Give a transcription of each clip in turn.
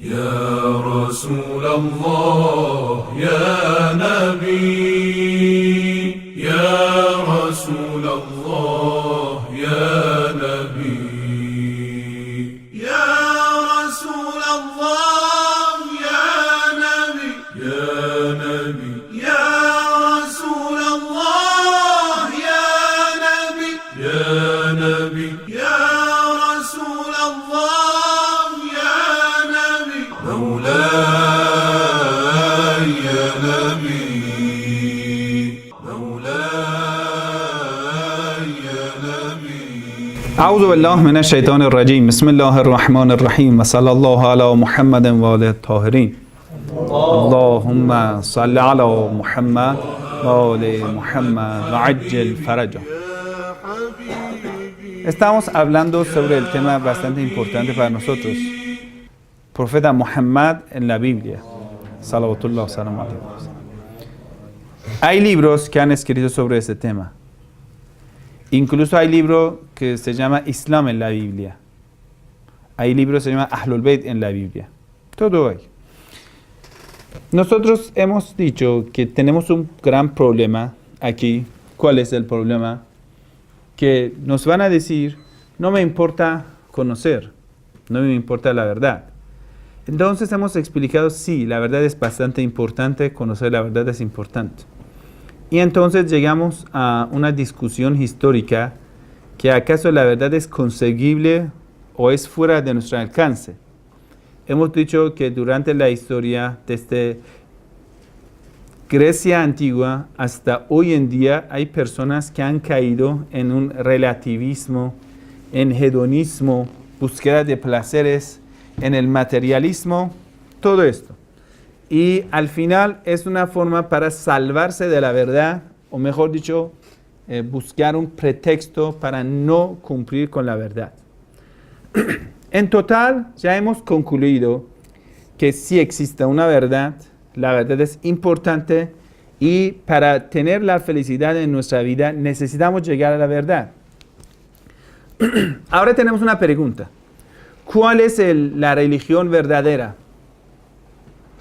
يا رسول الله يا نبي يا رسول الله يا نبي يا رسول الله يا نبي يا نبي يا رسول الله يا نبي يا نبي يا رسول الله يا نبي مولاي يا نبي مولاي يا نبي اعوذ بالله من الشیطان الرجیم بسم الله الرحمن الرحیم و صلی الله علی محمد و آله الطاهرین اللهم صل علی محمد و آل محمد و عجل فرجه. Estamos hablando sobre el tema bastante importante para nosotros, profeta Muhammad en la Biblia, salawatullah salam alayhi. Hay libros que han escrito sobre este tema. Incluso hay libro que se llama Islam en la Biblia. Hay libros que se llama Ahlul Bayt en la Biblia. Todo hay. Nosotros hemos dicho que tenemos un gran problema aquí. ¿Cuál es el problema? Que nos van a decir, no me importa conocer, no me importa la verdad. Entonces hemos explicado, sí, la verdad es bastante importante, conocer la verdad es importante. Y entonces llegamos a una discusión histórica, que acaso la verdad es conseguible o es fuera de nuestro alcance. Hemos dicho que durante la historia, desde Grecia antigua hasta hoy en día, hay personas que han caído en un relativismo, en hedonismo, búsqueda de placeres, en el materialismo, todo esto. Y al final es una forma para salvarse de la verdad, o mejor dicho, buscar un pretexto para no cumplir con la verdad. En total, ya hemos concluido que sí existe una verdad, la verdad es importante y para tener la felicidad en nuestra vida necesitamos llegar a la verdad. Ahora tenemos una pregunta. ¿Cuál es la religión verdadera?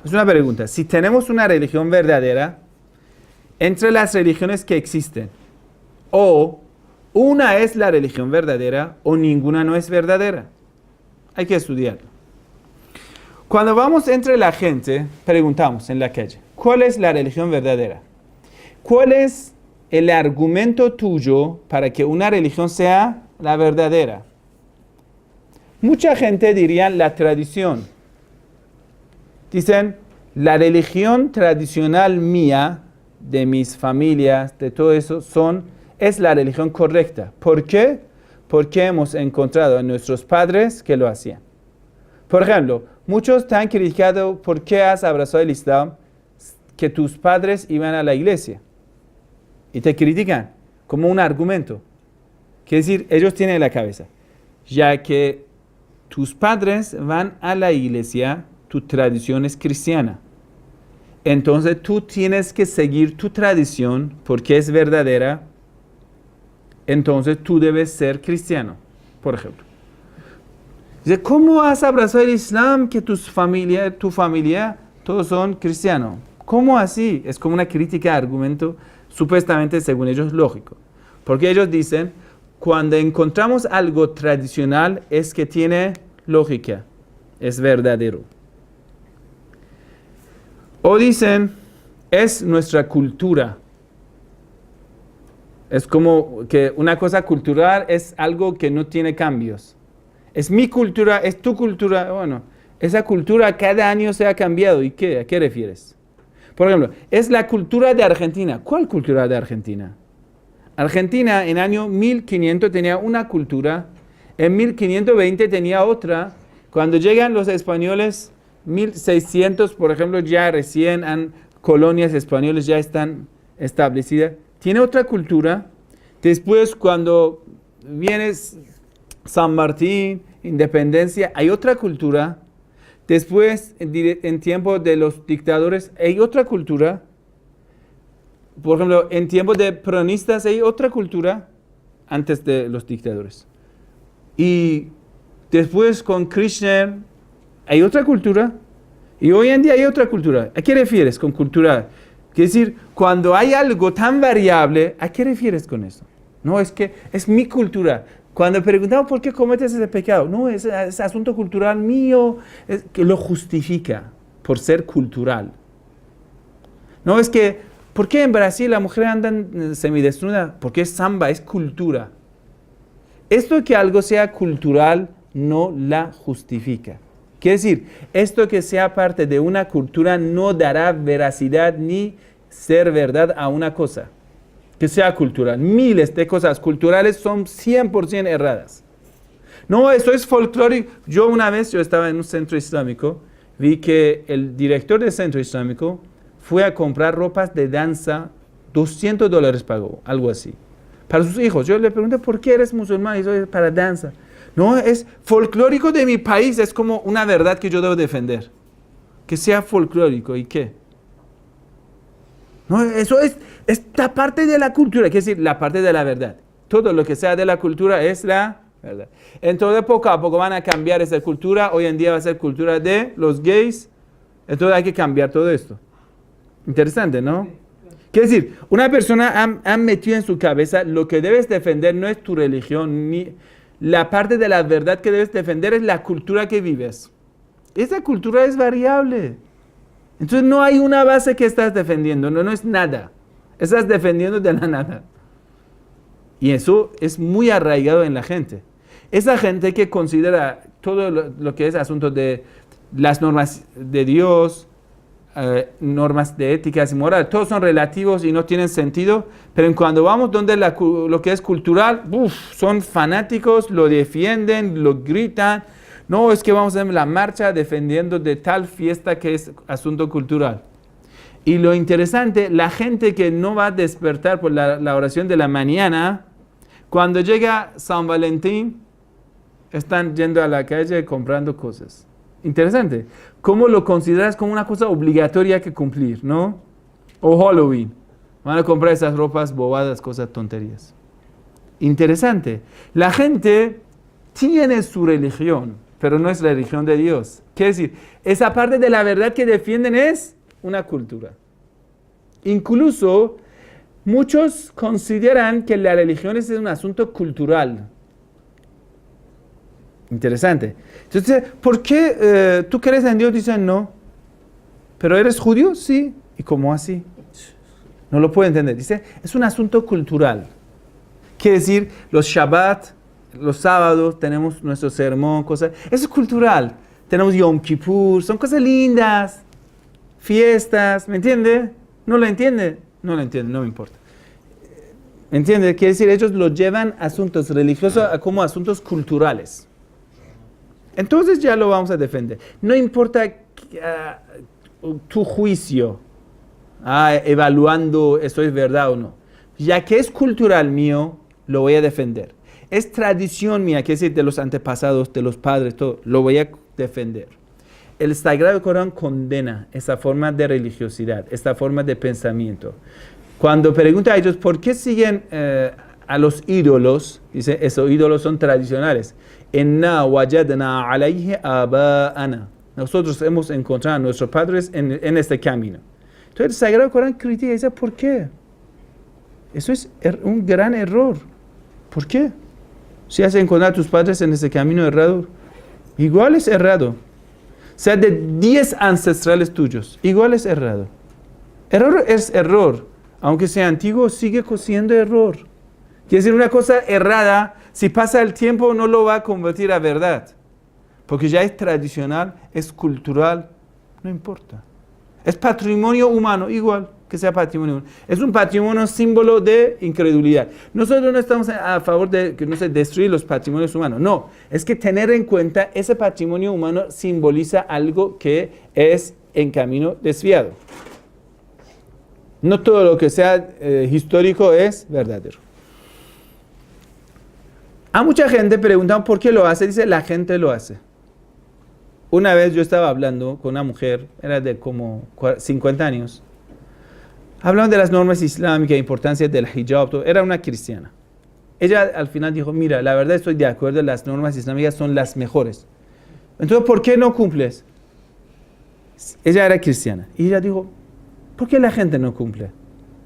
Es una pregunta. Si tenemos una religión verdadera, entre las religiones que existen, o una es la religión verdadera o ninguna no es verdadera. Hay que estudiarlo. Cuando vamos entre la gente, preguntamos en la calle, ¿cuál es la religión verdadera? ¿Cuál es el argumento tuyo para que una religión sea la verdadera? Mucha gente diría la tradición. Dicen, la religión tradicional mía, de mis familias, de todo eso, es la religión correcta. ¿Por qué? Porque hemos encontrado en nuestros padres que lo hacían. Por ejemplo, muchos te han criticado por qué has abrazado el Islam, que tus padres iban a la iglesia. Y te critican como un argumento. Quiere decir, ellos tienen en la cabeza, ya que tus padres van a la iglesia, tu tradición es cristiana. Entonces tú tienes que seguir tu tradición porque es verdadera. Entonces tú debes ser cristiano, por ejemplo. Dice, ¿cómo has abrazado el Islam que tu familia, todos son cristianos? ¿Cómo así? Es como una crítica, argumento, supuestamente, según ellos, lógico. Porque ellos dicen, cuando encontramos algo tradicional, es que tiene lógica, es verdadero. O dicen, es nuestra cultura. Es como que una cosa cultural es algo que no tiene cambios. Es mi cultura, es tu cultura. Bueno, esa cultura cada año se ha cambiado. ¿Y qué? ¿A qué refieres? Por ejemplo, es la cultura de Argentina. ¿Cuál cultura de Argentina? Argentina en año 1500 tenía una cultura, en 1520 tenía otra. Cuando llegan los españoles, 1600, por ejemplo, ya recién colonias españolas ya están establecidas. Tiene otra cultura. Después, cuando viene San Martín, Independencia, hay otra cultura. Después, en tiempo de los dictadores, hay otra cultura. Por ejemplo, en tiempos de peronistas hay otra cultura antes de los dictadores. Y después con Kirchner hay otra cultura y hoy en día hay otra cultura. ¿A qué refieres con cultural? Quiere decir, cuando hay algo tan variable, ¿a qué refieres con eso? No, es que es mi cultura. Cuando preguntamos por qué cometes ese pecado, no, es asunto cultural mío, es que lo justifica por ser cultural. No, es que, ¿por qué en Brasil la mujer anda semidesnuda? Porque es samba, es cultura. Esto que algo sea cultural no la justifica. Quiere decir, esto que sea parte de una cultura no dará veracidad ni ser verdad a una cosa que sea cultural. Miles de cosas culturales son 100% erradas. No, eso es folclórico. Yo estaba en un centro islámico, vi que el director del centro islámico fue a comprar ropas de danza, $200 pagó, algo así, para sus hijos. Yo le pregunté, ¿por qué eres musulmán? Y eso para danza. No, es folclórico de mi país, es como una verdad que yo debo defender. Que sea folclórico, ¿y qué? No, eso es esta parte de la cultura, quiere decir, la parte de la verdad. Todo lo que sea de la cultura es la verdad. Entonces, poco a poco van a cambiar esa cultura. Hoy en día va a ser cultura de los gays. Entonces, hay que cambiar todo esto. Interesante, ¿no? Quiere decir, una persona ha metido en su cabeza lo que debes defender no es tu religión, ni la parte de la verdad que debes defender es la cultura que vives. Esa cultura es variable. Entonces no hay una base que estás defendiendo, no es nada. Estás defendiendo de la nada. Y eso es muy arraigado en la gente. Esa gente que considera todo lo que es asunto de las normas de Dios, normas de éticas y moral, todos son relativos y no tienen sentido, pero cuando vamos donde lo que es cultural, son fanáticos, lo defienden, lo gritan. No, es que vamos a hacer la marcha defendiendo de tal fiesta que es asunto cultural. Y lo interesante, la gente que no va a despertar por la oración de la mañana, cuando llega San Valentín, están yendo a la calle comprando cosas. Interesante. ¿Cómo lo consideras como una cosa obligatoria que cumplir, no? O Halloween. Van a comprar esas ropas bobadas, cosas tonterías. Interesante. La gente tiene su religión, pero no es la religión de Dios. Quiere decir, esa parte de la verdad que defienden es una cultura. Incluso, muchos consideran que la religión es un asunto cultural. Interesante. Entonces, ¿por qué tú crees en Dios? Dicen no. ¿Pero eres judío? Sí. ¿Y cómo así? No lo puedo entender. Dice, es un asunto cultural. Quiere decir, los Shabbat, los sábados, tenemos nuestro sermón, cosas. Eso es cultural. Tenemos Yom Kippur, son cosas lindas. Fiestas, ¿me entiende? ¿No lo entiende? No lo entiende, no me importa. ¿Me entiende? Quiere decir, ellos lo llevan asuntos religiosos como asuntos culturales. Entonces ya lo vamos a defender. No importa tu juicio, evaluando esto es verdad o no. Ya que es cultural mío, lo voy a defender. Es tradición mía, que es decir, de los antepasados, de los padres, todo, lo voy a defender. El Sagrado Corán condena esa forma de religiosidad, esta forma de pensamiento. Cuando pregunta a ellos por qué siguen a los ídolos, dice, esos ídolos son tradicionales. Inna wajadna alayhi aba'ana. Nosotros hemos encontrado a nuestros padres en este camino. Entonces el Sagrado Corán critica y dice, ¿por qué? Eso es un gran error. ¿Por qué? Si has encontrado a tus padres en ese camino errado, igual es errado. Sea de 10 ancestrales tuyos, igual es errado. Error es error. Aunque sea antiguo, sigue siendo error. Quiere decir, una cosa errada, si pasa el tiempo, no lo va a convertir a verdad. Porque ya es tradicional, es cultural, no importa. Es patrimonio humano, igual que sea patrimonio humano. Es un patrimonio símbolo de incredulidad. Nosotros no estamos a favor de que no se destruyan los patrimonios humanos. No, es que tener en cuenta ese patrimonio humano simboliza algo que es en camino desviado. No todo lo que sea histórico es verdadero. A mucha gente preguntan por qué lo hace. Dice, la gente lo hace. Una vez yo estaba hablando con una mujer, era de como 50 años. Hablando de las normas islámicas, importancia del hijab, todo. Era una cristiana. Ella al final dijo, mira, la verdad estoy de acuerdo, las normas islámicas son las mejores. Entonces, ¿por qué no cumples? Ella era cristiana. Y ella dijo, ¿por qué la gente no cumple?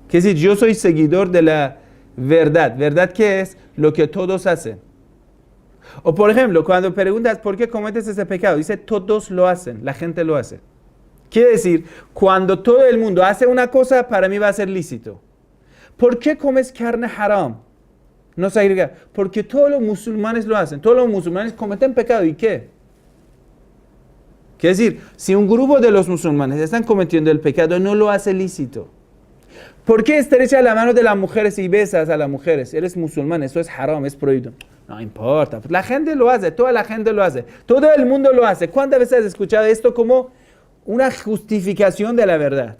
Quiere decir, yo soy seguidor de la verdad. ¿Verdad qué es? Lo que todos hacen. O por ejemplo, cuando preguntas, ¿por qué cometes ese pecado? Dice, todos lo hacen, la gente lo hace. Quiere decir, cuando todo el mundo hace una cosa, para mí va a ser lícito. ¿Por qué comes carne haram? No sé, porque todos los musulmanes lo hacen. Todos los musulmanes cometen pecado. ¿Y qué? Quiere decir, si un grupo de los musulmanes están cometiendo el pecado, no lo hace lícito. ¿Por qué estrechas la mano de las mujeres y besas a las mujeres? Eres musulmán, eso es haram, es prohibido. No importa, la gente lo hace, toda la gente lo hace, todo el mundo lo hace. ¿Cuántas veces has escuchado esto como una justificación de la verdad?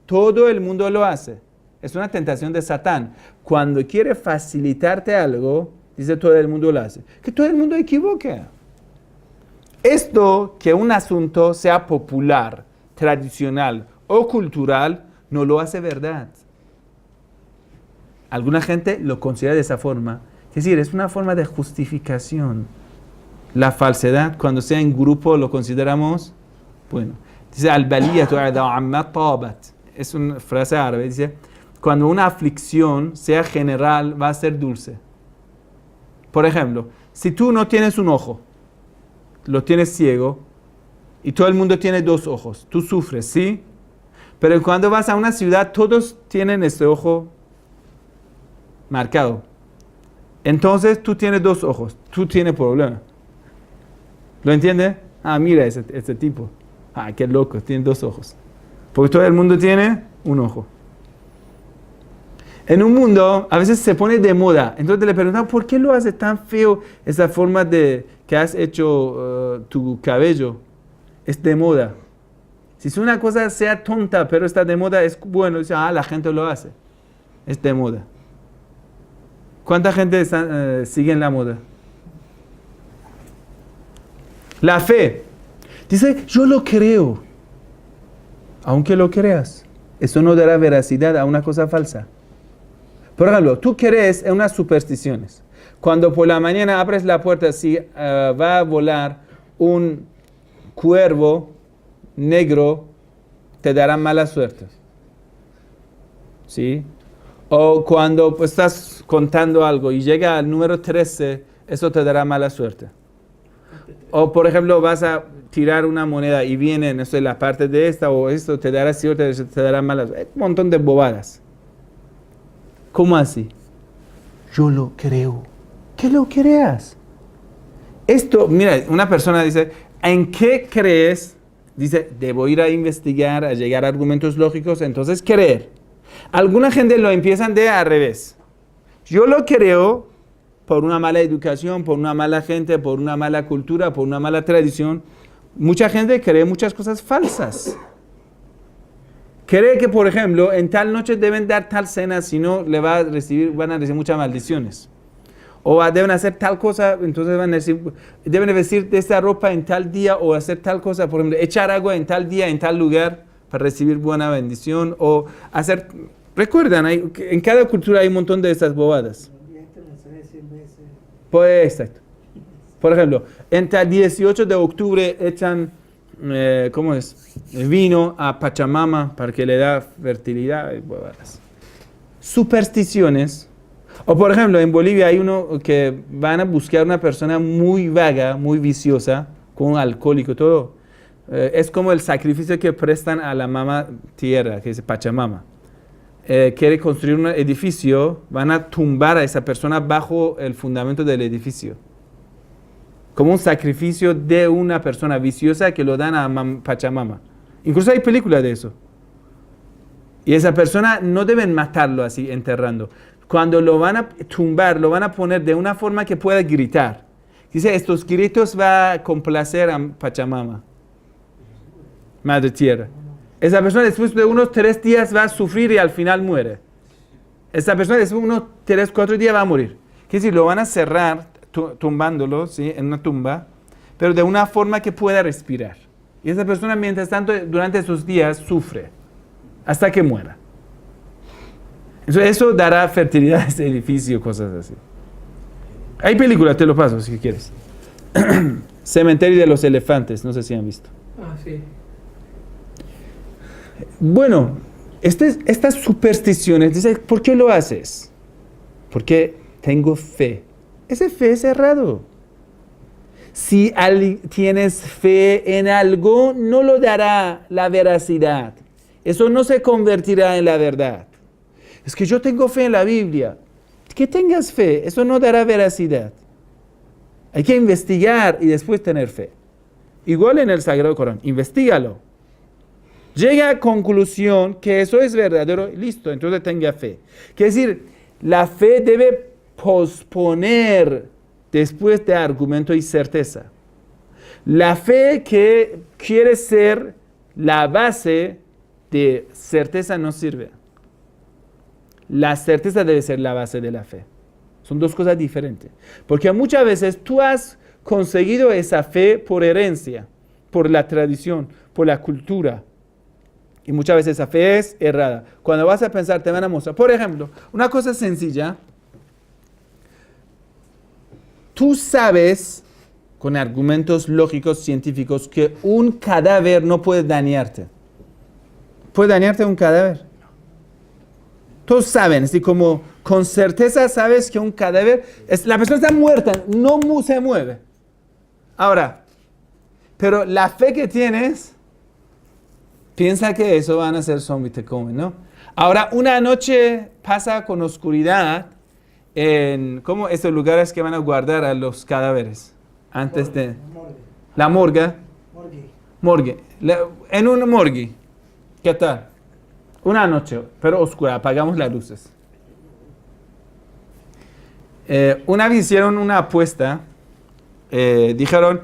Todo el mundo lo hace. Es una tentación de Satán. Cuando quiere facilitarte algo, dice todo el mundo lo hace. Que todo el mundo equivoque. Esto, que un asunto sea popular, tradicional o cultural, no lo hace verdad. Alguna gente lo considera de esa forma. Es decir, es una forma de justificación. La falsedad, cuando sea en grupo, lo consideramos bueno. Dice, al-baliyatu amma tabat. Es una frase árabe. Dice, cuando una aflicción sea general, va a ser dulce. Por ejemplo, si tú no tienes un ojo, lo tienes ciego, y todo el mundo tiene dos ojos, tú sufres, ¿sí? Pero cuando vas a una ciudad, todos tienen este ojo marcado. Entonces tú tienes dos ojos, tú tienes problema. ¿Lo entiendes? Ah, mira ese tipo. Ah, qué loco, tiene dos ojos. Porque todo el mundo tiene un ojo. En un mundo, a veces se pone de moda. Entonces le preguntan, ¿por qué lo hace tan feo esa forma de que has hecho tu cabello? Es de moda. Si es una cosa sea tonta, pero está de moda, es bueno. Dice, la gente lo hace. Es de moda. ¿Cuánta gente sigue en la moda? La fe. Dice, yo lo creo. Aunque lo creas, eso no dará veracidad a una cosa falsa. Por ejemplo, tú crees en unas supersticiones. Cuando por la mañana abres la puerta, si va a volar un cuervo negro, te dará mala suerte. ¿Sí? O cuando pues, estás contando algo y llega al número 13, eso te dará mala suerte. O por ejemplo, vas a tirar una moneda y viene, no sé, la parte de esta o esto, te dará suerte, te dará mala suerte. Un montón de bobadas. ¿Cómo así? Yo lo creo. Que lo creas. Esto, mira, una persona dice, ¿en qué crees? Dice, debo ir a investigar, a llegar a argumentos lógicos, entonces creer. Alguna gente lo empiezan de al revés. Yo lo creo por una mala educación, por una mala gente, por una mala cultura, por una mala tradición. Mucha gente cree muchas cosas falsas. Cree que, por ejemplo, en tal noche deben dar tal cena, si no van a recibir muchas maldiciones. O deben hacer tal cosa, entonces deben vestir de esta ropa en tal día o hacer tal cosa, por ejemplo, echar agua en tal día, en tal lugar para recibir buena bendición o hacer... Recuerdan, en cada cultura hay un montón de estas bobadas. Pues exacto. Por ejemplo, entre el 18 de octubre echan, ¿cómo es? Vino a Pachamama para que le da fertilidad y bobadas. Supersticiones. O por ejemplo, en Bolivia hay uno que van a buscar una persona muy vaga, muy viciosa, con un alcohólico, todo. Es como el sacrificio que prestan a la mamá tierra, que es Pachamama. Quiere construir un edificio, van a tumbar a esa persona bajo el fundamento del edificio. Como un sacrificio de una persona viciosa que lo dan a Pachamama. Incluso hay películas de eso. Y esa persona no deben matarlo así, enterrando. Cuando lo van a tumbar, lo van a poner de una forma que pueda gritar. Dice, estos gritos va a complacer a Pachamama, Madre Tierra. Esa persona después de unos 3 días va a sufrir y al final muere. Esa persona después de unos 3, 4 días va a morir. Quiere decir, lo van a cerrar, tumbándolo, ¿sí? En una tumba, pero de una forma que pueda respirar. Y esa persona, mientras tanto, durante esos días, sufre, hasta que muera. Entonces, eso dará fertilidad a ese edificio, cosas así. Hay películas, te lo paso, si quieres. Cementerio de los elefantes, no sé si han visto. Ah, sí. Bueno, estas supersticiones, dice, ¿por qué lo haces? Porque tengo fe. Esa fe es errado. Si tienes fe en algo, no lo dará la veracidad. Eso no se convertirá en la verdad. Es que yo tengo fe en la Biblia. Que tengas fe, eso no dará veracidad. Hay que investigar y después tener fe. Igual en el Sagrado Corán, investígalo. Llega a conclusión que eso es verdadero, listo, entonces tenga fe. Quiere decir, la fe debe posponer después de argumento y certeza. La fe que quiere ser la base de certeza no sirve. La certeza debe ser la base de la fe. Son dos cosas diferentes. Porque muchas veces tú has conseguido esa fe por herencia, por la tradición, por la cultura. Y muchas veces esa fe es errada. Cuando vas a pensar, te van a mostrar. Por ejemplo, una cosa sencilla. Tú sabes, con argumentos lógicos, científicos, que un cadáver no puede dañarte. ¿Puede dañarte un cadáver? Todos saben, así como con certeza sabes que un cadáver, la persona está muerta, no se mueve. Ahora, pero la fe que tienes, piensa que eso van a ser zombies, te comen, ¿no? Ahora, una noche pasa con oscuridad en, ¿cómo? Estos lugares que van a guardar a los cadáveres antes de... La morgue. Morgue. En una morgue. ¿Qué tal? Una noche, pero oscura, apagamos las luces. Una vez hicieron una apuesta, dijeron,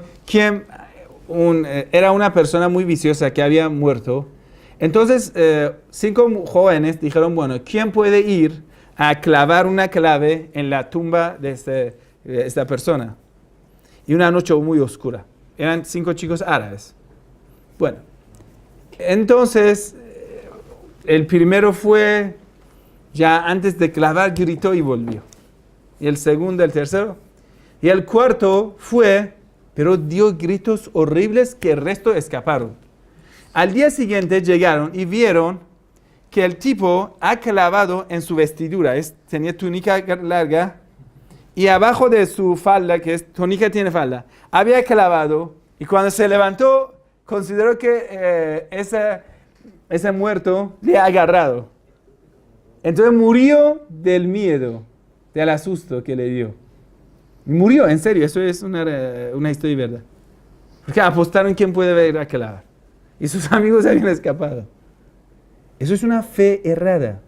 era una persona muy viciosa que había muerto. Entonces, 5 jóvenes dijeron, bueno, ¿quién puede ir a clavar una clave en la tumba de esta persona? Y una noche muy oscura. Eran 5 chicos árabes. Bueno, entonces, el primero fue, ya antes de clavar, gritó y volvió. Y el segundo, el tercero. Y el cuarto fue, pero dio gritos horribles que el resto escaparon. Al día siguiente llegaron y vieron que el tipo ha clavado en su vestidura. Tenía túnica larga y abajo de su falda, que es túnica tiene falda, había clavado y cuando se levantó consideró que ese muerto le ha agarrado. Entonces murió del miedo, del asusto que le dio. Murió, en serio, eso es una historia de verdad. Porque apostaron quién puede ver a clavar. Y sus amigos habían escapado. Eso es una fe errada.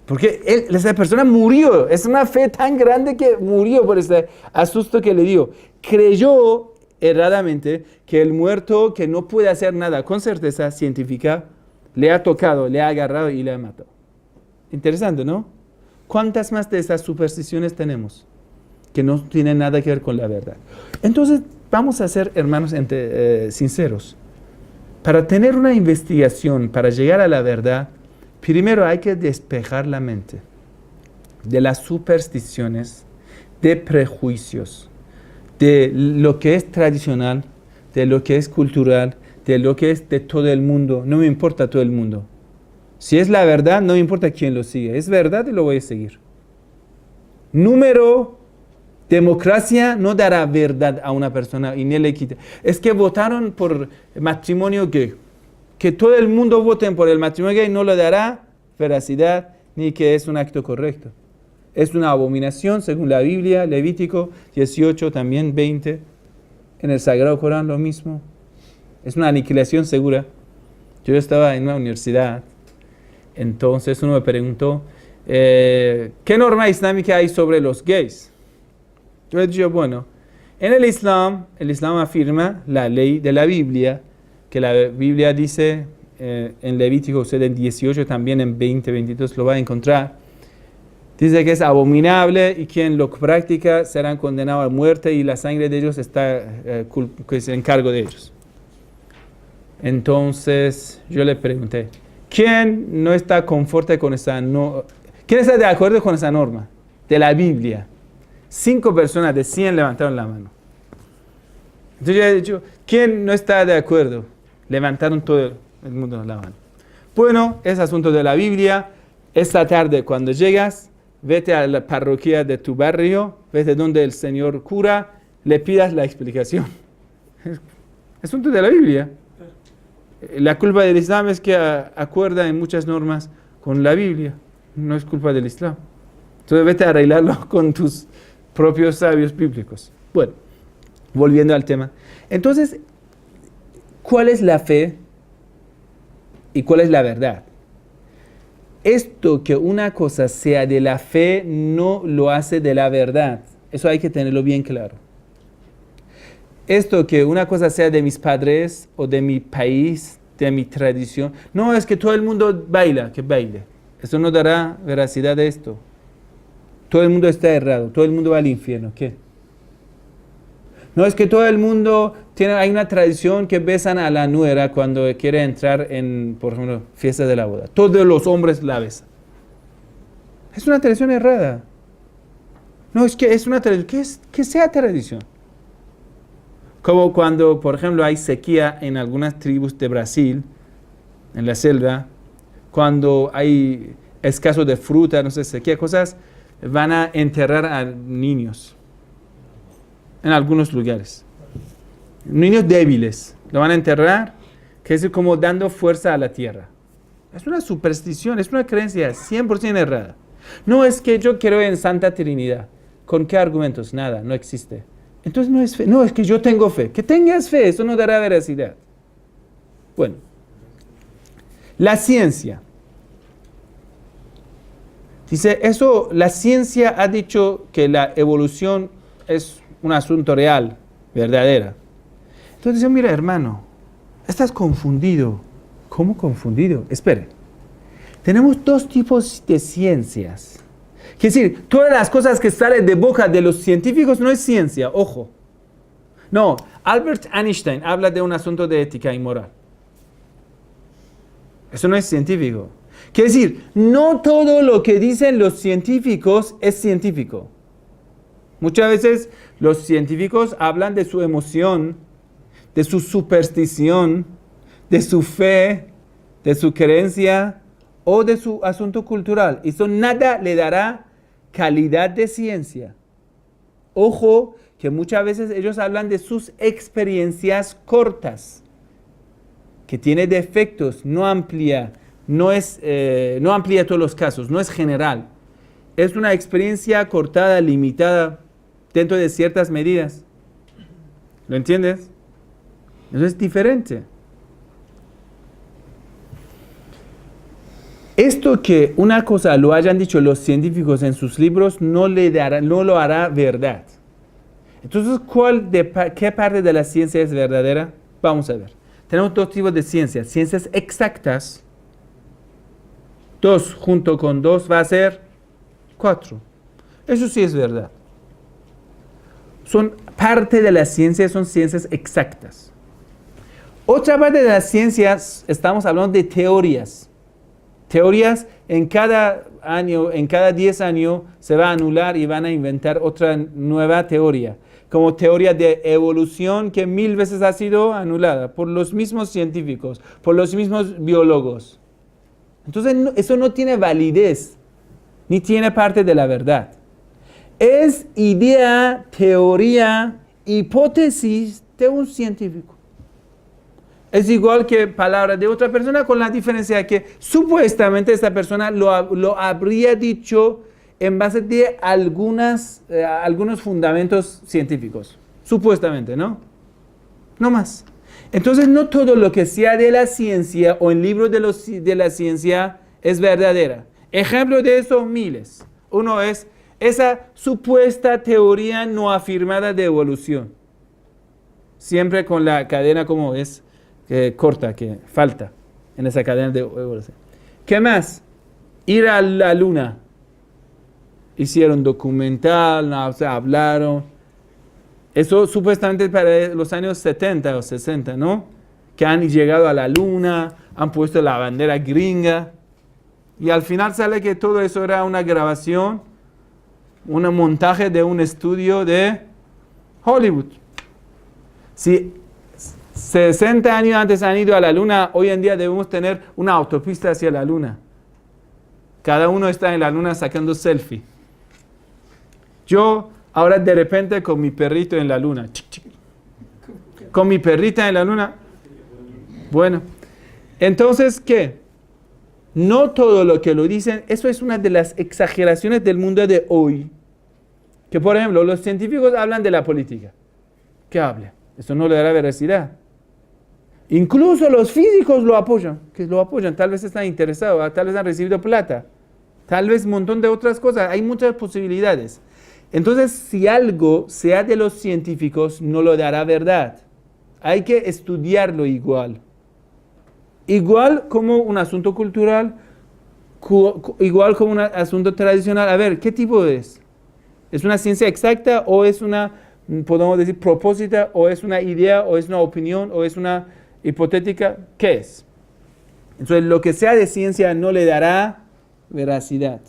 Porque esa persona murió. Es una fe tan grande que murió por ese asusto que le dio. Creyó erradamente que el muerto que no puede hacer nada con certeza científica le ha tocado, le ha agarrado y le ha matado. Interesante, ¿no? ¿Cuántas más de esas supersticiones tenemos que no tienen nada que ver con la verdad? Entonces, vamos a ser hermanos sinceros. Para tener una investigación, para llegar a la verdad, primero hay que despejar la mente de las supersticiones, de prejuicios, de lo que es tradicional, de lo que es cultural, de lo que es de todo el mundo. No me importa todo el mundo. Si es la verdad, no me importa quién lo sigue. Es verdad y lo voy a seguir. Número, democracia no dará verdad a una persona y ni le quita. Es que votaron por matrimonio gay. Que todo el mundo vote por el matrimonio gay no le dará veracidad ni que es un acto correcto. Es una abominación según la Biblia, Levítico 18, también 20. En el Sagrado Corán lo mismo. Es una aniquilación segura. Yo estaba en una universidad. Entonces uno me preguntó, ¿qué norma islámica hay sobre los gays? Yo he dicho, bueno, en el Islam afirma la ley de la Biblia, que la Biblia dice en Levítico, usted en 18, también en 20, 22 lo va a encontrar. Dice que es abominable y quien lo practica serán condenados a muerte y la sangre de ellos está que es en cargo de ellos. Entonces yo le pregunté, ¿quién no está conforme con esa norma? ¿Quién está de acuerdo con esa norma de la Biblia? 5 personas de 100 levantaron la mano. Entonces yo he dicho, ¿quién no está de acuerdo? Levantaron todo el mundo la mano. Bueno, es asunto de la Biblia. Esta tarde cuando llegas, vete a la parroquia de tu barrio, vete donde el señor cura, le pidas la explicación. Es asunto de la Biblia. La culpa del Islam es que acuerda en muchas normas con la Biblia. No es culpa del Islam. Entonces vete a arreglarlo con tus propios sabios bíblicos. Bueno, volviendo al tema. Entonces, ¿cuál es la fe y cuál es la verdad? Esto que una cosa sea de la fe no lo hace de la verdad. Eso hay que tenerlo bien claro. Esto que una cosa sea de mis padres o de mi país, de mi tradición, no es que todo el mundo baila, que baile. Eso no dará veracidad a esto. Todo el mundo está errado, todo el mundo va al infierno, ¿qué? No es que todo el mundo hay una tradición que besan a la nuera cuando quiere entrar en, por ejemplo, fiesta de la boda. Todos los hombres la besan. Es una tradición errada. No, es que es una tradición, que sea tradición. Como cuando, por ejemplo, hay sequía en algunas tribus de Brasil, en la selva, cuando hay escaso de fruta, no sé, sequía, cosas, van a enterrar a niños en algunos lugares. Niños débiles, lo van a enterrar, que es como dando fuerza a la tierra. Es una superstición, es una creencia 100% errada. No es que yo creo en Santa Trinidad. ¿Con qué argumentos? Nada, no existe. Entonces no es fe. No, es que yo tengo fe. Que tengas fe, eso no dará veracidad. Bueno, la ciencia. Dice, eso, la ciencia ha dicho que la evolución es un asunto real, verdadera. Entonces dice, mira hermano, estás confundido. ¿Cómo confundido? Espere. Tenemos dos tipos de ciencias. Es decir, todas las cosas que salen de boca de los científicos no es ciencia, ojo. No, Albert Einstein habla de un asunto de ética y moral. Eso no es científico. Quiere decir, no todo lo que dicen los científicos es científico. Muchas veces los científicos hablan de su emoción, de su superstición, de su fe, de su creencia o de su asunto cultural. Eso nada le dará calidad de ciencia. Ojo, que muchas veces ellos hablan de sus experiencias cortas, que tiene defectos, no amplía todos los casos, no es general. Es una experiencia cortada, limitada, dentro de ciertas medidas. ¿Lo entiendes? Eso es diferente. Esto que una cosa lo hayan dicho los científicos en sus libros no lo hará verdad. Entonces, ¿qué parte de la ciencia es verdadera? Vamos a ver. Tenemos dos tipos de ciencias. Ciencias exactas. 2 junto con 2 va a ser 4. Eso sí es verdad. Son parte de la ciencia, son ciencias exactas. Otra parte de las ciencias, estamos hablando de teorías. Teorías en cada año, en cada 10 años se va a anular y van a inventar otra nueva teoría. Como teoría de evolución que 1000 veces ha sido anulada por los mismos científicos, por los mismos biólogos. Entonces eso no tiene validez, ni tiene parte de la verdad. Es idea, teoría, hipótesis de un científico. Es igual que palabra de otra persona, con la diferencia que supuestamente esta persona lo habría dicho en base de algunos fundamentos científicos. Supuestamente, ¿no? No más. Entonces, no todo lo que sea de la ciencia o en libros de la ciencia es verdadera. Ejemplo de eso, miles. Uno es esa supuesta teoría no afirmada de evolución. Siempre con la cadena como es corta, que falta en esa cadena de evolución. ¿Qué más? Ir a la luna. Hicieron documental, hablaron. Eso supuestamente para los años 70 o 60, ¿no? Que han llegado a la luna, han puesto la bandera gringa. Y al final sale que todo eso era una grabación, un montaje de un estudio de Hollywood. Si 60 años antes han ido a la luna, hoy en día debemos tener una autopista hacia la luna. Cada uno está en la luna sacando selfie. Yo ahora de repente con mi perrito en la luna. Con mi perrita en la luna. Bueno, entonces, ¿qué? No todo lo que lo dicen, eso es una de las exageraciones del mundo de hoy. Que, por ejemplo, los científicos hablan de la política. ¿Qué hablan? Eso no le dará veracidad. Incluso los físicos lo apoyan, tal vez están interesados, tal vez han recibido plata, tal vez un montón de otras cosas, hay muchas posibilidades. Entonces, si algo sea de los científicos, no lo dará verdad. Hay que estudiarlo igual. Igual como un asunto cultural, igual como un asunto tradicional. A ver, ¿qué tipo es? ¿Es una ciencia exacta o es una, podemos decir, propósita, o es una idea, o es una opinión, o es una hipotética? ¿Qué es? Entonces, lo que sea de ciencia no le dará veracidad.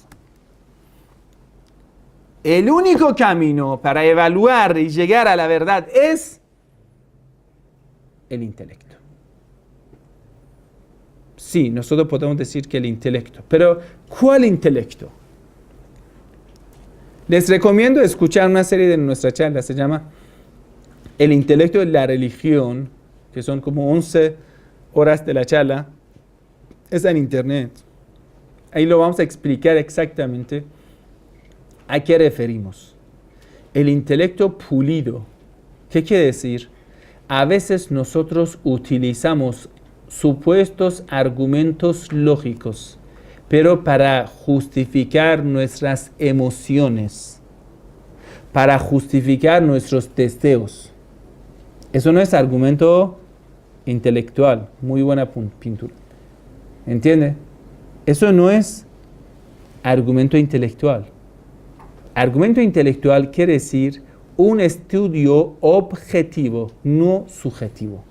El único camino para evaluar y llegar a la verdad es el intelecto. Sí, nosotros podemos decir que el intelecto, pero ¿cuál intelecto? Les recomiendo escuchar una serie de nuestra charla, se llama El intelecto de la religión, que son como 11 horas de la charla. Está en internet. Ahí lo vamos a explicar exactamente a qué referimos. El intelecto pulido. ¿Qué quiere decir? A veces nosotros utilizamos supuestos argumentos lógicos, pero para justificar nuestras emociones, para justificar nuestros deseos. Eso no es argumento intelectual. Muy buena pintura. ¿Entiende? Eso no es argumento intelectual. Argumento intelectual quiere decir un estudio objetivo, no subjetivo.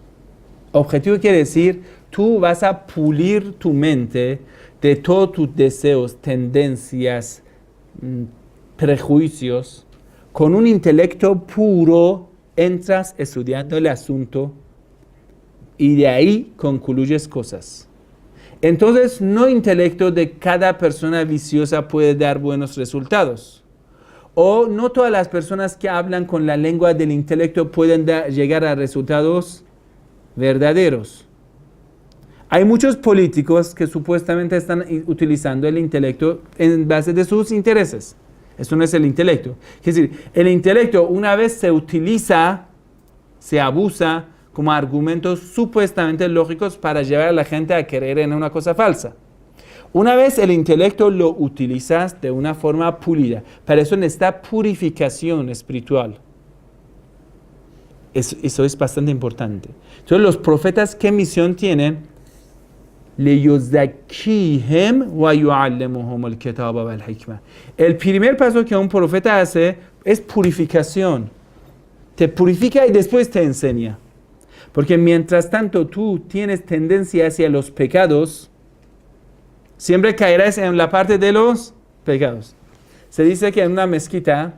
Objetivo quiere decir, tú vas a pulir tu mente de todos tus deseos, tendencias, prejuicios. Con un intelecto puro, entras estudiando el asunto y de ahí concluyes cosas. Entonces, no intelecto de cada persona viciosa puede dar buenos resultados. O no todas las personas que hablan con la lengua del intelecto pueden llegar a resultados verdaderos. Hay muchos políticos que supuestamente están utilizando el intelecto en base de sus intereses. Eso no es el intelecto. Es decir, el intelecto una vez se utiliza, se abusa como argumentos supuestamente lógicos para llevar a la gente a creer en una cosa falsa. Una vez el intelecto lo utilizas de una forma pulida, para eso necesita purificación espiritual. Eso es bastante importante. Entonces, los profetas, ¿qué misión tienen? El primer paso que un profeta hace es purificación. Te purifica y después te enseña. Porque mientras tanto tú tienes tendencia hacia los pecados, siempre caerás en la parte de los pecados. Se dice que en una mezquita,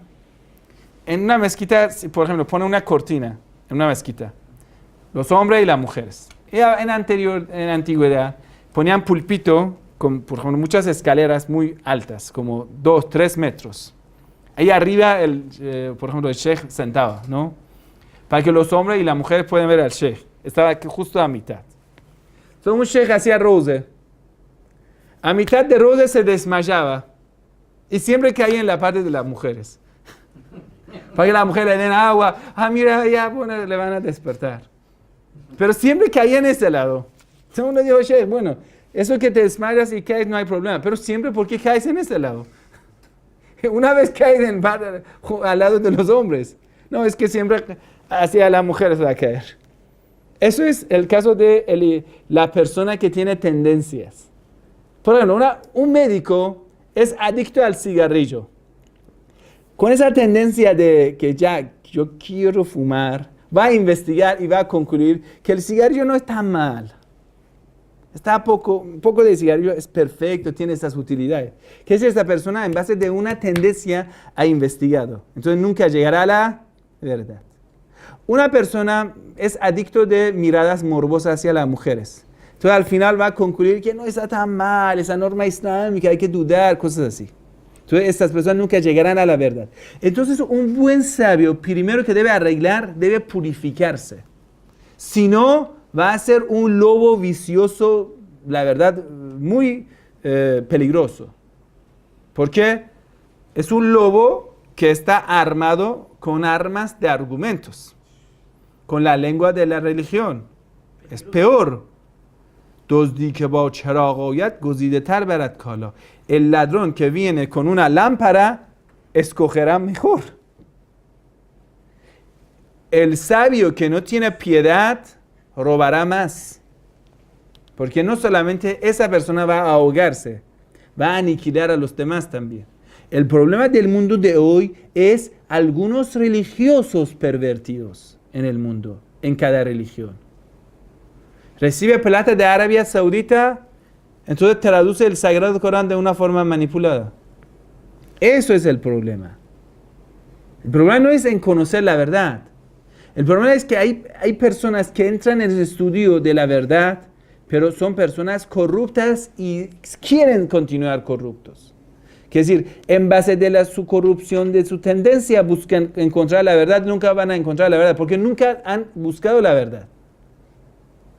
por ejemplo, pone una cortina en una mezquita, los hombres y las mujeres. Y en antigüedad ponían púlpito con, por ejemplo, muchas escaleras muy altas, como 2, 3 metros. Ahí arriba, por ejemplo, el sheikh sentaba, ¿no? Para que los hombres y las mujeres puedan ver al sheikh. Estaba justo a mitad. Entonces un sheikh hacía roze. A mitad de roze se desmayaba. Y siempre caía en la parte de las mujeres. Para que las mujeres le den agua. Mira, ya bueno, le van a despertar. Pero siempre caía en ese lado. Entonces uno dijo, sheikh, bueno, eso que te desmayas y caes no hay problema. Pero siempre, ¿por qué caes en ese lado? Una vez caes al lado de los hombres. No, es que siempre hacia las mujeres va a caer. Eso es el caso de la persona que tiene tendencias. Por ejemplo, un médico es adicto al cigarrillo. Con esa tendencia de que ya yo quiero fumar, va a investigar y va a concluir que el cigarrillo no está mal. Un poco de cigarrillo es perfecto, tiene esas utilidades. ¿Qué es esta persona? En base de una tendencia ha investigado. Entonces nunca llegará a la verdad. una persona es adicto de miradas morbosas hacia las mujeres. Entonces al final va a concluir que no está tan mal, esa norma islámica, hay que dudar, cosas así. Entonces estas personas nunca llegarán a la verdad. Entonces un buen sabio, primero que debe arreglar, debe purificarse. Si no, va a ser un lobo vicioso, la verdad, muy peligroso. Porque es un lobo que está armado con armas de argumentos, con la lengua de la religión. Es peor. El ladrón que viene con una lámpara escogerá mejor. El sabio que no tiene piedad robará más. Porque no solamente esa persona va a ahogarse, va a aniquilar a los demás también. El problema del mundo de hoy es algunos religiosos pervertidos en el mundo, en cada religión. Recibe plata de Arabia Saudita, entonces traduce el Sagrado Corán de una forma manipulada. Eso es el problema. El problema no es en conocer la verdad. El problema es que hay personas que entran en el estudio de la verdad, pero son personas corruptas y quieren continuar corruptos. Es decir, en base de su corrupción, de su tendencia a buscar encontrar la verdad, nunca van a encontrar la verdad, porque nunca han buscado la verdad.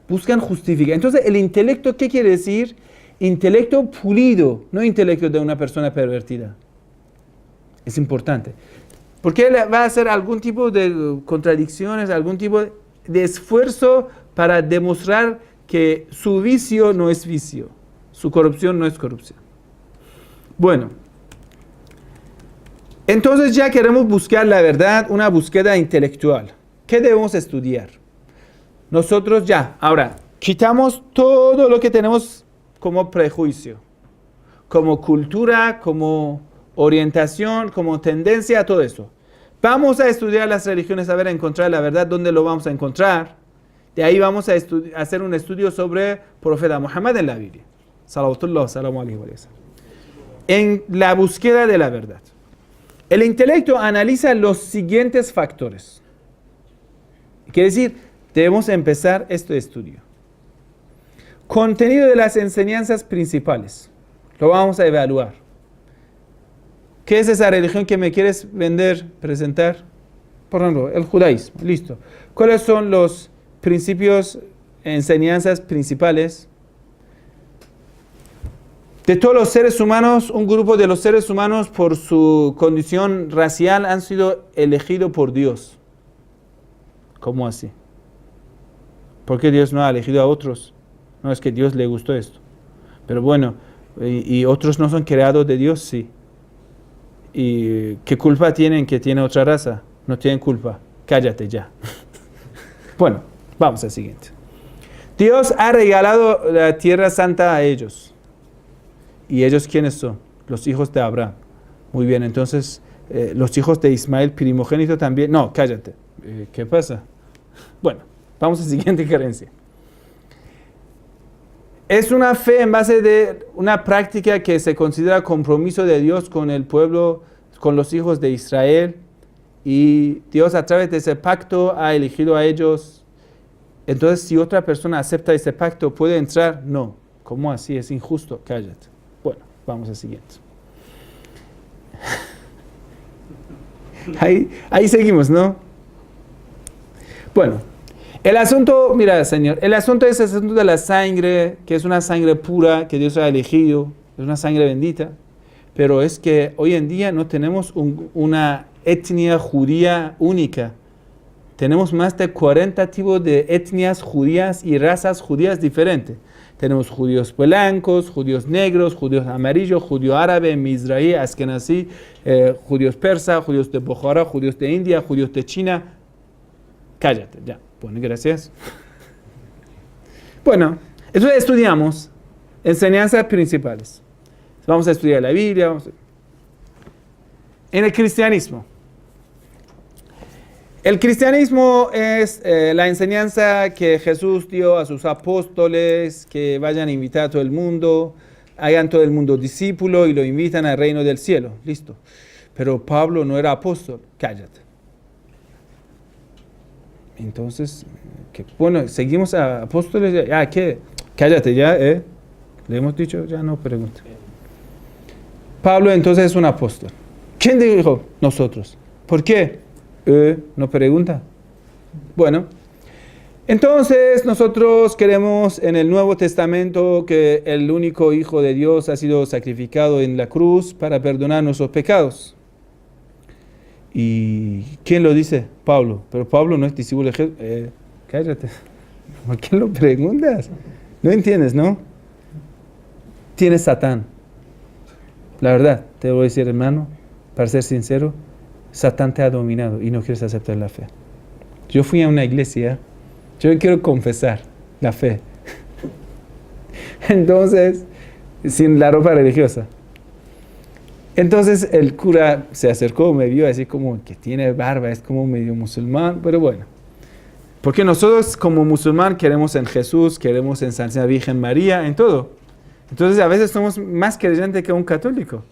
Buscan justificar. Entonces, el intelecto, ¿qué quiere decir? Intelecto pulido, no intelecto de una persona pervertida. Es importante. Porque él va a hacer algún tipo de contradicciones, algún tipo de esfuerzo para demostrar que su vicio no es vicio, su corrupción no es corrupción. Bueno, entonces ya queremos buscar la verdad, una búsqueda intelectual. ¿Qué debemos estudiar? Nosotros ya, ahora, quitamos todo lo que tenemos como prejuicio, como cultura, como orientación, como tendencia, todo eso. Vamos a estudiar las religiones, a ver, a encontrar la verdad. ¿Dónde lo vamos a encontrar? De ahí vamos a hacer un estudio sobre el profeta Muhammad en la Biblia. Salawatullah, salamu alayhi wa sallam. En la búsqueda de la verdad. El intelecto analiza los siguientes factores. Quiere decir, debemos empezar este estudio. Contenido de las enseñanzas principales. Lo vamos a evaluar. ¿Qué es esa religión que me quieres vender, presentar? Por ejemplo, el judaísmo. Listo. ¿Cuáles son los principios, enseñanzas principales? De todos los seres humanos, un grupo de los seres humanos por su condición racial han sido elegidos por Dios. ¿Cómo así? ¿Por qué Dios no ha elegido a otros? No es que Dios le gustó esto. Pero bueno, y otros no son creados de Dios, sí. ¿Y qué culpa tienen que tiene otra raza? No tienen culpa. Cállate ya. Bueno, vamos al siguiente. Dios ha regalado la tierra santa a ellos. ¿Y ellos quiénes son? Los hijos de Abraham. Muy bien, entonces, los hijos de Ismael, primogénito también. No, cállate. ¿Qué pasa? Bueno, vamos a la siguiente creencia. Es una fe en base de una práctica que se considera compromiso de Dios con el pueblo, con los hijos de Israel. Y Dios a través de ese pacto ha elegido a ellos. Entonces, si otra persona acepta ese pacto, ¿puede entrar? No. ¿Cómo así? Es injusto. Cállate. Bueno, vamos al siguiente. Ahí seguimos, ¿no? Bueno, el asunto, mira, Señor, el asunto es el asunto de la sangre, que es una sangre pura, que Dios ha elegido, es una sangre bendita, pero es que hoy en día no tenemos una etnia judía única. Tenemos más de 40 tipos de etnias judías y razas judías diferentes. Tenemos judíos blancos, judíos negros, judíos amarillos, judío árabe, mizrahi, askenazí, judíos persas, judíos de Bukhara, judíos de India, judíos de China. Cállate, ya. Bueno, gracias. Bueno, entonces estudiamos enseñanzas principales. Vamos a estudiar la Biblia. En el cristianismo. El cristianismo es la enseñanza que Jesús dio a sus apóstoles, que vayan a invitar a todo el mundo, hagan todo el mundo discípulo y lo invitan al reino del cielo. Listo. Pero Pablo no era apóstol. Cállate. Entonces, bueno, seguimos a apóstoles. ¿Qué? Cállate ya, ¿eh? Le hemos dicho, ya no pregunta. Pablo entonces es un apóstol. ¿Quién dijo? Nosotros. ¿Por qué? No pregunta. Bueno, entonces nosotros queremos en el Nuevo Testamento que el único Hijo de Dios ha sido sacrificado en la cruz para perdonar nuestros pecados. ¿Y quién lo dice? Pablo. Pero Pablo no es discípulo de Jesús. Cállate. ¿Por qué lo preguntas? No entiendes, ¿no? Tienes Satán. La verdad, te voy a decir, hermano, para ser sincero, Satán te ha dominado y no quieres aceptar la fe. Yo fui a una iglesia, yo quiero confesar la fe. Entonces, sin la ropa religiosa. Entonces el cura se acercó, me vio así como que tiene barba, es como medio musulmán, pero bueno. Porque nosotros como musulmán queremos en Jesús, queremos en Santa Virgen María, en todo. Entonces a veces somos más creyentes que un católico.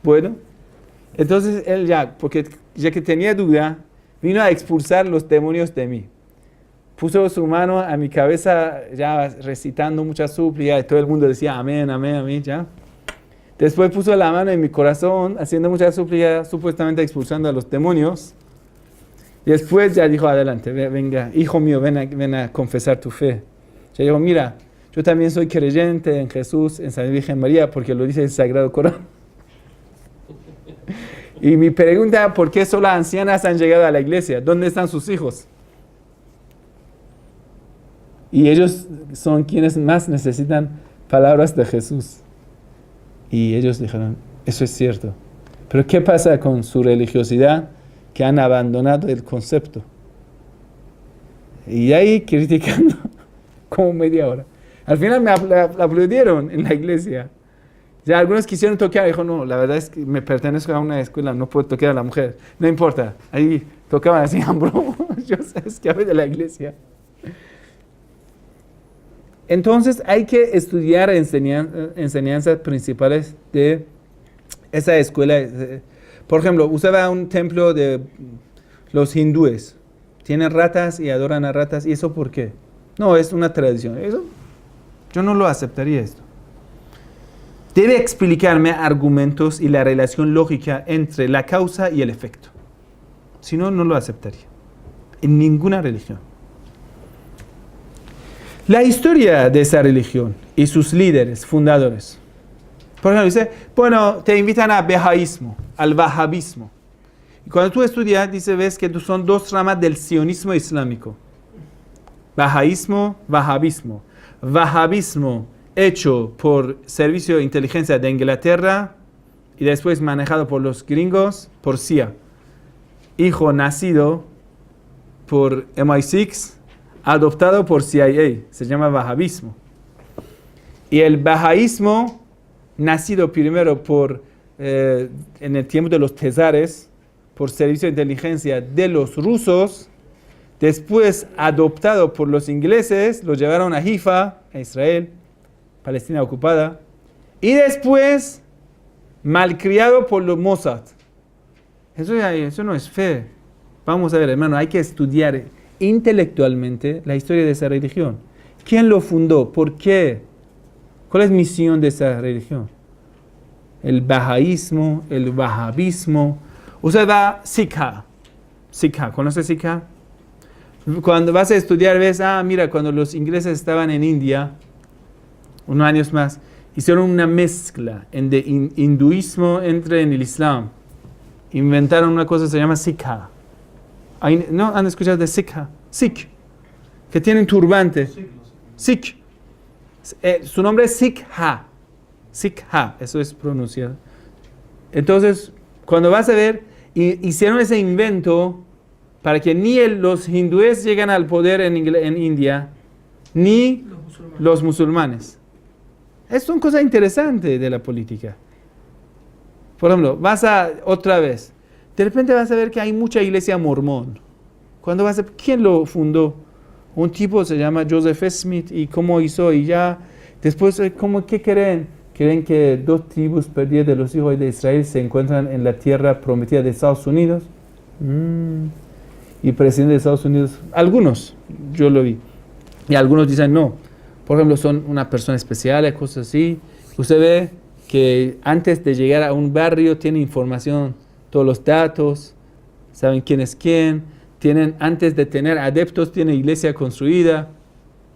Bueno, entonces él porque ya que tenía duda, vino a expulsar los demonios de mí. Puso su mano a mi cabeza, ya recitando muchas súplicas, y todo el mundo decía amén, amén, amén, ya. Después puso la mano en mi corazón, haciendo muchas súplicas, supuestamente expulsando a los demonios. Y después ya dijo, adelante, venga, hijo mío, ven a confesar tu fe. Ya dijo, mira, yo también soy creyente en Jesús, en Santa Virgen María, porque lo dice el Sagrado Corán. Y mi pregunta, ¿por qué solo ancianas han llegado a la iglesia? ¿Dónde están sus hijos? Y ellos son quienes más necesitan palabras de Jesús. Y ellos dijeron, eso es cierto. Pero ¿qué pasa con su religiosidad? Que han abandonado el concepto. Y ahí criticando como media hora. Al final me aplaudieron en la iglesia. Ya algunos quisieron tocar, dijo, no, la verdad es que me pertenezco a una escuela, no puedo tocar a la mujer. No importa, ahí tocaban así, bro, yo sé, es que hablo de la iglesia. Entonces hay que estudiar enseñanzas principales de esa escuela. Por ejemplo, usaba un templo de los hindúes. Tienen ratas y adoran a ratas. ¿Y eso por qué? No, es una tradición. Eso, yo no lo aceptaría esto. Debe explicarme argumentos y la relación lógica entre la causa y el efecto. Si no, no lo aceptaría. En ninguna religión. La historia de esa religión y sus líderes, fundadores. Por ejemplo, dice, bueno, te invitan a Bahaísmo, al Wahhabismo. Y cuando tú estudias, dice, ves que son dos ramas del sionismo islámico. Bahaísmo, Wahhabismo. Wahhabismo hecho por Servicio de Inteligencia de Inglaterra y después manejado por los gringos, por CIA. Hijo nacido por MI6, adoptado por CIA, se llama Wahhabismo. Y el Bahaísmo, nacido primero en el tiempo de los tezares, por Servicio de Inteligencia de los rusos, después adoptado por los ingleses, lo llevaron a Haifa, a Israel, Palestina ocupada, y después malcriado por los Mossad. Eso no es fe. Vamos a ver, hermano, hay que estudiar intelectualmente la historia de esa religión. ¿Quién lo fundó? ¿Por qué? ¿Cuál es la misión de esa religión? El bahaísmo, el wahhabismo. Usted va Sikha. Sikha, ¿conoce Sikha? Cuando vas a estudiar ves, mira, cuando los ingleses estaban en India, unos años más, hicieron una mezcla de hinduismo en el Islam. Inventaron una cosa que se llama Sikha. ¿No han escuchado de Sikha? Sikh, que tienen turbante. Sikh. Su nombre es Sikha. Sikha, eso es pronunciado. Entonces, cuando vas a ver, hicieron ese invento para que ni los hindúes lleguen al poder en India, ni los musulmanes. Es una cosa interesante de la política. Por ejemplo, otra vez, de repente vas a ver que hay mucha iglesia mormón. Cuando vas a ver, ¿quién lo fundó? Un tipo se llama Joseph Smith, y cómo hizo, y ya, después, ¿qué creen? Creen que 2 tribus perdidas de los hijos de Israel se encuentran en la tierra prometida de Estados Unidos. y presidente de Estados Unidos. Algunos, yo lo vi. Y algunos dicen no. Por ejemplo, son una persona especial, cosas así. Usted ve que antes de llegar a un barrio tiene información, todos los datos, saben quién es quién, tienen, antes de tener adeptos, tiene iglesia construida.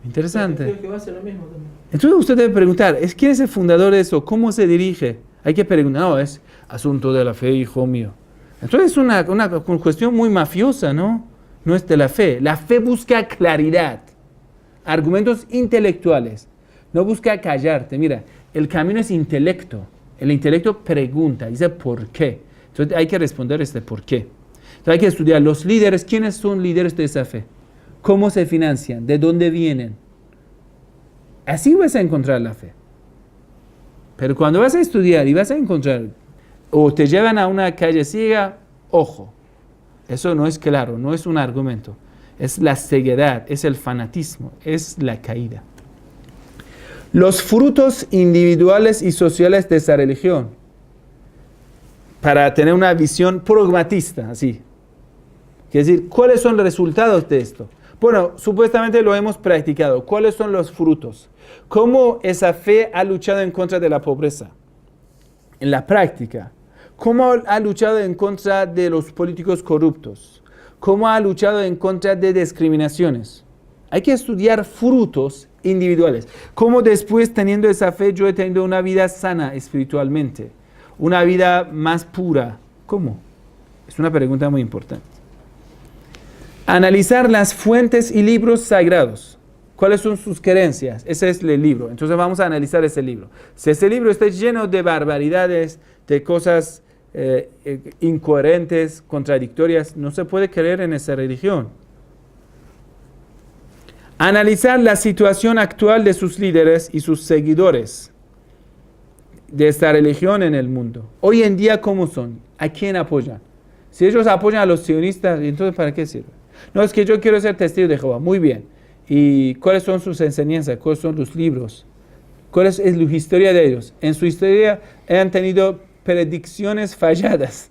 Interesante. Creo que va a ser lo mismo también. Entonces usted debe preguntar, ¿quién es el fundador de eso? ¿Cómo se dirige? Hay que preguntar, no, es asunto de la fe, hijo mío. Entonces es una cuestión muy mafiosa, ¿no? No es de la fe. La fe busca claridad, argumentos intelectuales. No busca callarte. Mira, el camino es intelecto. El intelecto pregunta, dice ¿por qué? Entonces hay que responder por qué. Entonces hay que estudiar los líderes. ¿Quiénes son líderes de esa fe? ¿Cómo se financian? ¿De dónde vienen? Así vas a encontrar la fe. Pero cuando vas a estudiar y vas a encontrar, o te llevan a una calle ciega, ojo, eso no es claro, no es un argumento. Es la ceguedad, es el fanatismo, es la caída. Los frutos individuales y sociales de esa religión, para tener una visión pragmatista, así. Es decir, ¿cuáles son los resultados de esto? Bueno, supuestamente lo hemos practicado. ¿Cuáles son los frutos? ¿Cómo esa fe ha luchado en contra de la pobreza? En la práctica. ¿Cómo ha luchado en contra de los políticos corruptos? ¿Cómo ha luchado en contra de discriminaciones? Hay que estudiar frutos individuales. ¿Cómo después, teniendo esa fe, yo he tenido una vida sana espiritualmente? Una vida más pura. ¿Cómo? Es una pregunta muy importante. Analizar las fuentes y libros sagrados. ¿Cuáles son sus creencias? Ese es el libro. Entonces vamos a analizar ese libro. Si ese libro está lleno de barbaridades, de cosas incoherentes, contradictorias, no se puede creer en esa religión. Analizar la situación actual de sus líderes y sus seguidores de esta religión en el mundo. Hoy en día, ¿cómo son? ¿A quién apoyan? Si ellos apoyan a los sionistas, entonces ¿para qué sirve? No, es que yo quiero ser testigo de Jehová. Muy bien. ¿Y cuáles son sus enseñanzas? ¿Cuáles son los libros? ¿Cuál es la historia de ellos? En su historia han tenido predicciones falladas.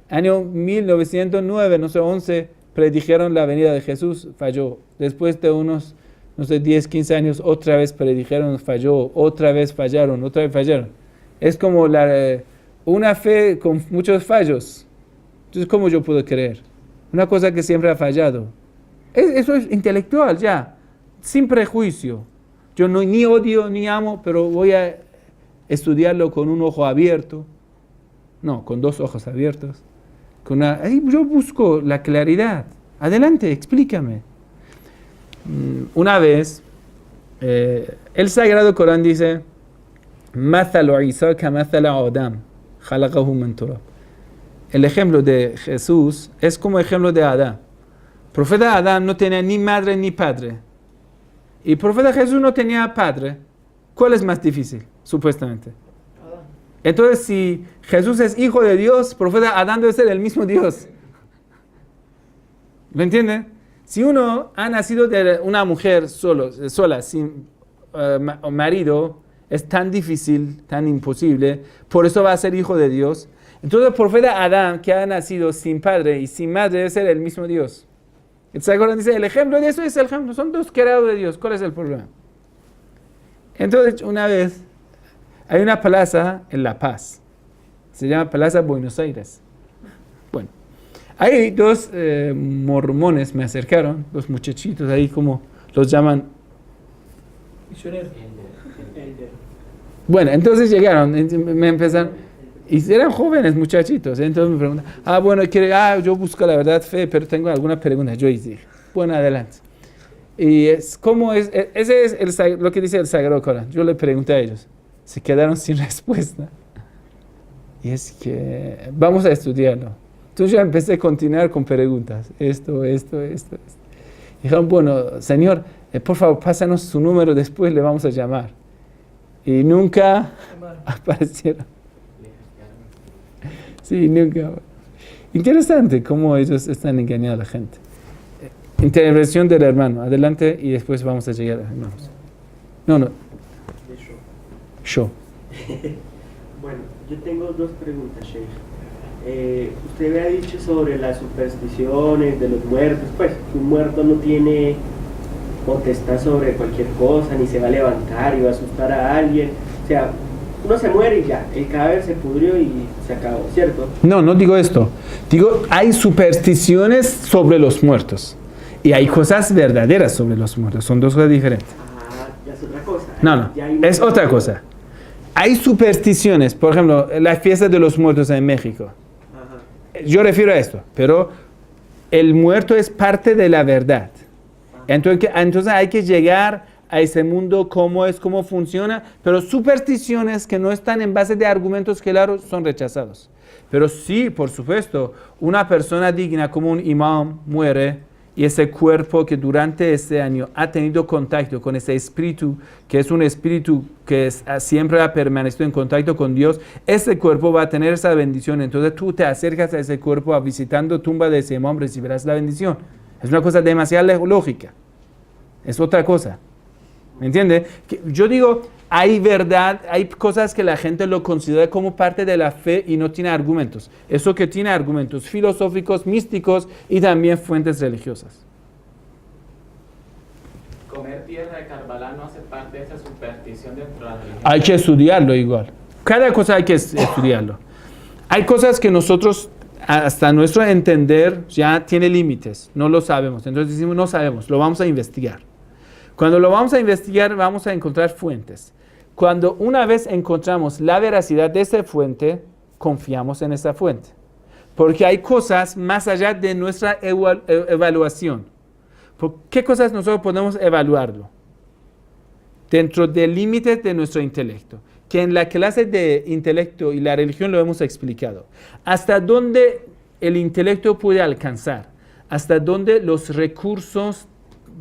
Año 1909, no sé, 11, predijeron la venida de Jesús, falló. Después de unos, no sé, 10, 15 años, otra vez predijeron, falló. Otra vez fallaron, otra vez fallaron. Es como una fe con muchos fallos. Entonces, ¿cómo yo puedo creer? Una cosa que siempre ha fallado. Eso es intelectual ya, sin prejuicio. Yo ni odio ni amo, pero voy a estudiarlo con un ojo abierto. No, con dos ojos abiertos. Ahí yo busco la claridad. Adelante, explícame. Una vez, el Sagrado Corán dice, Mathalu Isa kamathala Adam, khalaqahu min turab. El ejemplo de Jesús es como el ejemplo de Adán. El profeta Adán no tenía ni madre ni padre. Y el profeta Jesús no tenía padre. ¿Cuál es más difícil, supuestamente? Adán. Entonces, si Jesús es hijo de Dios, el profeta Adán debe ser el mismo Dios. ¿Lo Si uno ha nacido de una mujer sola, sin marido, es tan difícil, tan imposible, por eso va a ser hijo de Dios. Entonces el profeta Adán, que ha nacido sin padre y sin madre, debe ser el mismo Dios. El Sagrado dice, el ejemplo de eso es el ejemplo, son dos creados de Dios, ¿cuál es el problema? Entonces una vez, hay una plaza en La Paz, se llama Plaza Buenos Aires. Bueno, hay dos mormones, me acercaron, dos muchachitos ahí, como los llaman. Misionero. Bueno, entonces llegaron, me empezaron. Y eran jóvenes muchachitos, entonces me preguntan, bueno, yo busco la verdad, fe, pero tengo algunas preguntas. Yo dije, bueno, adelante. Y ese es lo que dice el Sagrado Corán. Yo le pregunté a ellos, se quedaron sin respuesta. Y es que vamos a estudiarlo. Entonces yo empecé a continuar con preguntas, esto. Dijeron, bueno, señor, por favor, pásanos su número, después le vamos a llamar. Y nunca aparecieron. Sí, nunca. Interesante cómo ellos están engañando a la gente. Intervención del hermano. Adelante y después vamos a llegar a hermanos. No. Yo. Bueno, yo tengo dos preguntas, Sheikh. Usted había dicho sobre las supersticiones de los muertos, pues un muerto no tiene potestad sobre cualquier cosa, ni se va a levantar y va a asustar a alguien, o sea, uno se muere y ya, el cadáver se pudrió y se acabó, ¿cierto? No, no digo esto. Digo, hay supersticiones sobre los muertos y hay cosas verdaderas sobre los muertos. Son dos cosas diferentes. Ah, ya es otra cosa. No, Ya hay es otra cosa. Hay supersticiones, por ejemplo, la fiesta de los muertos en México. Ajá. Yo refiero a esto, pero el muerto es parte de la verdad. Entonces hay que llegar a ese mundo, cómo es, cómo funciona, pero supersticiones que no están en base de argumentos claros son rechazados. Pero sí, por supuesto, una persona digna como un imam muere y ese cuerpo que durante ese año ha tenido contacto con ese espíritu, que es un espíritu que siempre ha permanecido en contacto con Dios, ese cuerpo va a tener esa bendición. Entonces tú te acercas a ese cuerpo visitando tumba de ese imam, recibirás la bendición. Es una cosa demasiado lógica. Es otra cosa. ¿Me entiende? Yo digo, hay verdad, hay cosas que la gente lo considera como parte de la fe y no tiene argumentos. Eso que tiene argumentos filosóficos, místicos y también fuentes religiosas. Comer tierra de Karbala no hace parte de esa superstición dentro de la religión. Hay que estudiarlo igual. Cada cosa hay que estudiarlo. Hay cosas que nosotros, hasta nuestro entender, ya tiene límites. No lo sabemos. Entonces decimos, no sabemos, lo vamos a investigar. Cuando lo vamos a investigar, vamos a encontrar fuentes. Cuando una vez encontramos la veracidad de esa fuente, confiamos en esa fuente. Porque hay cosas más allá de nuestra evaluación. ¿Por qué cosas nosotros podemos evaluarlo? Dentro del límite de nuestro intelecto. Que en la clase de intelecto y la religión lo hemos explicado. Hasta dónde el intelecto puede alcanzar. Hasta dónde los recursos,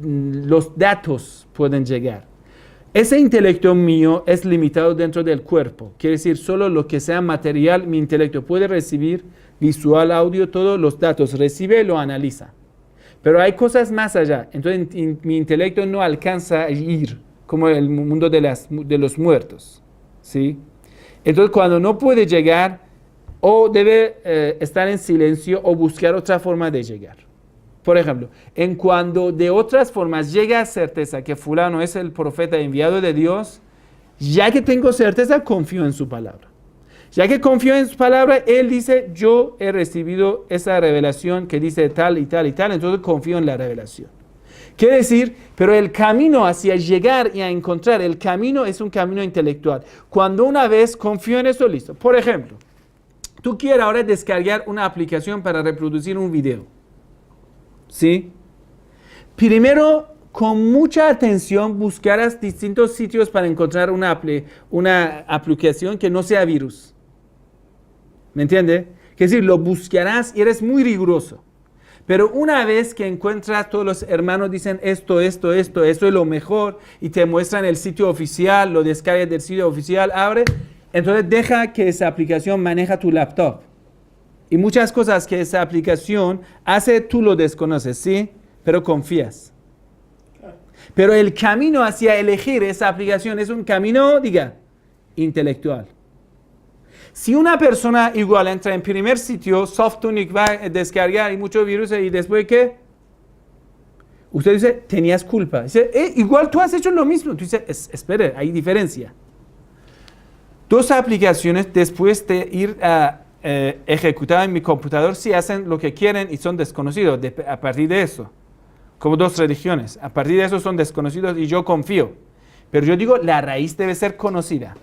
los datos pueden llegar. Ese intelecto mío es limitado dentro del cuerpo. Quiere decir, solo lo que sea material, mi intelecto puede recibir, visual, audio, todos los datos, recibe y lo analiza. Pero hay cosas más allá. Entonces mi intelecto no alcanza a ir, como el mundo de los muertos. ¿Sí? Entonces cuando no puede llegar, o debe estar en silencio o buscar otra forma de llegar. Por ejemplo, en cuando de otras formas llega a certeza que fulano es el profeta enviado de Dios, ya que tengo certeza, confío en su palabra. Ya que confío en su palabra, él dice, yo he recibido esa revelación que dice tal y tal y tal, entonces confío en la revelación. Quiere decir, pero el camino hacia llegar y a encontrar, el camino es un camino intelectual. Cuando una vez confío en eso, listo. Por ejemplo, tú quieres ahora descargar una aplicación para reproducir un video. ¿Sí? Primero, con mucha atención, buscarás distintos sitios para encontrar una aplicación que no sea virus. ¿Me entiende? Es decir, lo buscarás y eres muy riguroso. Pero una vez que encuentras, todos los hermanos dicen esto es lo mejor y te muestran el sitio oficial, lo descargas del sitio oficial, abre, entonces deja que esa aplicación maneja tu laptop. Y muchas cosas que esa aplicación hace, tú lo desconoces, ¿sí? Pero confías. Pero el camino hacia elegir esa aplicación es un camino, intelectual. Si una persona igual entra en primer sitio, SoftTunic va a descargar y muchos virus y después ¿qué? Usted dice, tenías culpa. Dice, igual tú has hecho lo mismo. Tú dices, espere, hay diferencia. Dos aplicaciones después de ir a ejecutar en mi computador si hacen lo que quieren y son desconocidos a partir de eso. Como dos religiones. A partir de eso son desconocidos y yo confío. Pero yo digo, la raíz debe ser conocida.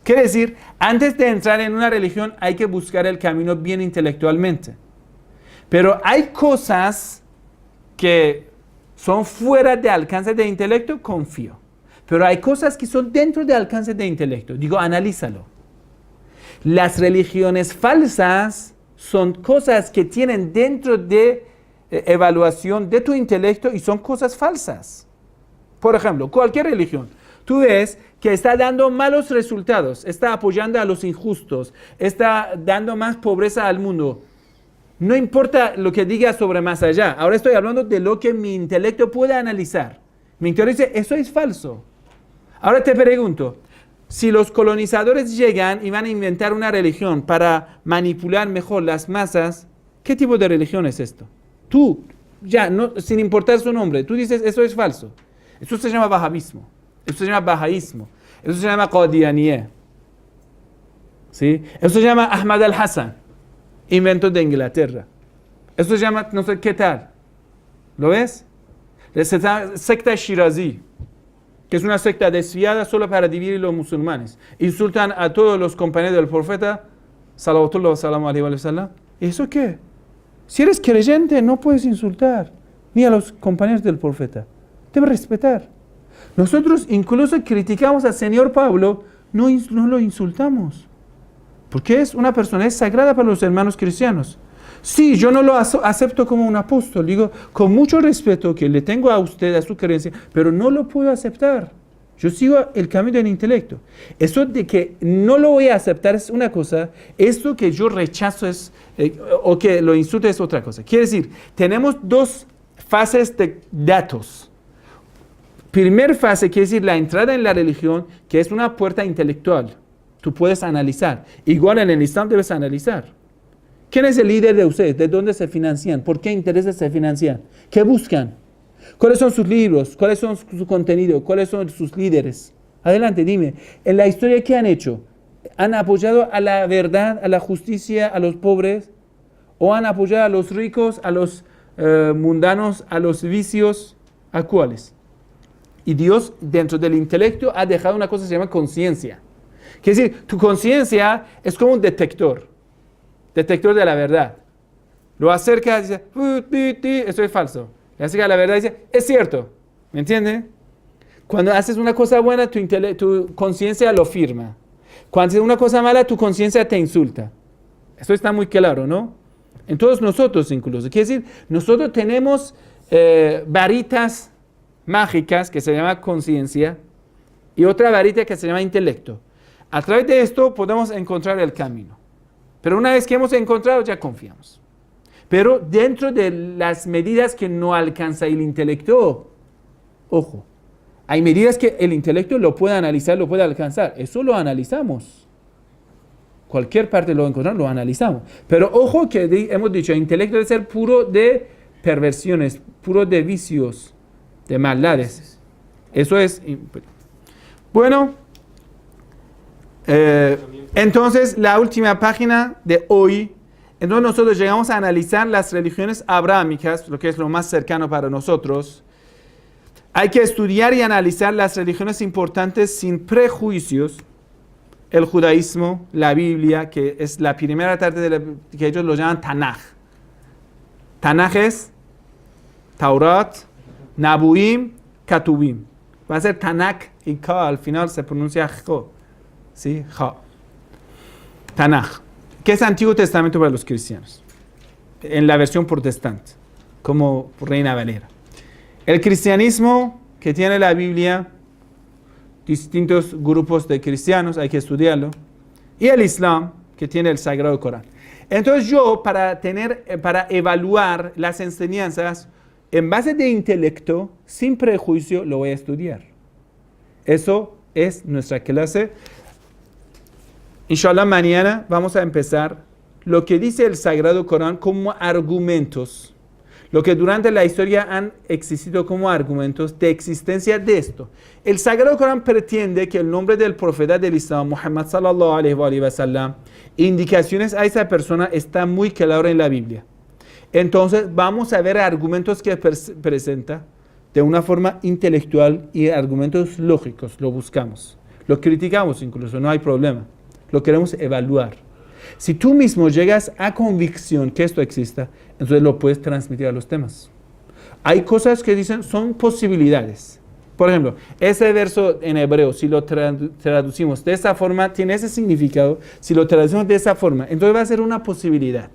Quiere decir, antes de entrar en una religión hay que buscar el camino bien intelectualmente. Pero hay cosas que son fuera de alcance de intelecto, confío. Pero hay cosas que son dentro de alcance de intelecto. Digo, analízalo. Las religiones falsas son cosas que tienen dentro de evaluación de tu intelecto y son cosas falsas. Por ejemplo, cualquier religión. Tú ves que está dando malos resultados, está apoyando a los injustos, está dando más pobreza al mundo. No importa lo que diga sobre más allá. Ahora estoy hablando de lo que mi intelecto puede analizar. Mi intelecto dice, eso es falso. Ahora te pregunto, si los colonizadores llegan y van a inventar una religión para manipular mejor las masas, ¿qué tipo de religión es esto? Tú, ya, no, sin importar su nombre, tú dices, eso es falso. Eso se llama wahabismo, eso se llama bahaísmo, eso se llama qadianiyeh. ¿Sí? Eso se llama Ahmad al-Hassan, invento de Inglaterra. Eso se llama, no sé qué tal. ¿Lo ves? La secta Shirazi, que es una secta desviada solo para dividir los musulmanes. Insultan a todos los compañeros del profeta, salawatullah wa salamu alayhi wa sallam. ¿Eso qué? Si eres creyente, no puedes insultar ni a los compañeros del profeta. Debes respetar. Nosotros incluso criticamos al señor Pablo, no lo insultamos. Porque es una persona, es sagrada para los hermanos cristianos. Sí, yo no lo acepto como un apóstol, digo, con mucho respeto que le tengo a usted, a su creencia, pero no lo puedo aceptar. Yo sigo el camino del intelecto. Eso de que no lo voy a aceptar es una cosa, esto que yo rechazo es, o que lo insulte es otra cosa. Quiere decir, tenemos dos fases de datos. Primer fase quiere decir la entrada en la religión, que es una puerta intelectual. Tú puedes analizar. Igual en el Islam debes analizar. ¿Quién es el líder de ustedes? ¿De dónde se financian? ¿Por qué intereses se financian? ¿Qué buscan? ¿Cuáles son sus libros? ¿Cuáles son su contenido? ¿Cuáles son sus líderes? Adelante, dime. En la historia, ¿qué han hecho? ¿Han apoyado a la verdad, a la justicia, a los pobres? ¿O han apoyado a los ricos, a los mundanos, a los vicios? ¿A cuáles? Y Dios, dentro del intelecto, ha dejado una cosa que se llama conciencia. Quiere decir, tu conciencia es como un detector de la verdad. Lo acerca y dice, eso es falso. Le acerca a la verdad y dice, es cierto. ¿Me entiende? Cuando haces una cosa buena, tu conciencia lo firma. Cuando haces una cosa mala, tu conciencia te insulta. Eso está muy claro, ¿no? En todos nosotros incluso. Quiere decir, nosotros tenemos varitas mágicas que se llama conciencia y otra varita que se llama intelecto. A través de esto podemos encontrar el camino. Pero una vez que hemos encontrado, ya confiamos. Pero dentro de las medidas que no alcanza el intelecto, ojo, hay medidas que el intelecto lo puede analizar, lo puede alcanzar. Eso lo analizamos. Cualquier parte lo encontramos, lo analizamos. Pero ojo que hemos dicho, el intelecto debe ser puro de perversiones, puro de vicios, de maldades. Eso es... Bueno... entonces, la última página de hoy, entonces nosotros llegamos a analizar las religiones abrahámicas, lo que es lo más cercano para nosotros. Hay que estudiar y analizar las religiones importantes sin prejuicios. El judaísmo, la Biblia, que es la primera parte que ellos lo llaman Tanaj. Tanaj es Taurat, Nabuim, Katubim. Va a ser Tanaj y Ka, al final se pronuncia Jo. ¿Sí? Ja. Tanaj, que es Antiguo Testamento para los cristianos, en la versión protestante, como Reina Valera. El cristianismo, que tiene la Biblia, distintos grupos de cristianos, hay que estudiarlo, y el Islam, que tiene el Sagrado Corán. Entonces yo, para evaluar las enseñanzas, en base de intelecto, sin prejuicio, lo voy a estudiar. Eso es nuestra clase. Inshallah, mañana vamos a empezar lo que dice el Sagrado Corán como argumentos, lo que durante la historia han existido como argumentos de existencia de esto. El Sagrado Corán pretende que el nombre del profeta del Islam, Muhammad sallallahu alaihi wa sallam, indicaciones a esa persona está muy claro en la Biblia. Entonces vamos a ver argumentos que presenta de una forma intelectual y argumentos lógicos, lo buscamos, lo criticamos incluso, no hay problema. Lo queremos evaluar. Si tú mismo llegas a convicción que esto exista, entonces lo puedes transmitir a los temas. Hay cosas que dicen son posibilidades. Por ejemplo, ese verso en hebreo, si lo traducimos de esa forma, tiene ese significado. Si lo traducimos de esa forma, entonces va a ser una posibilidad.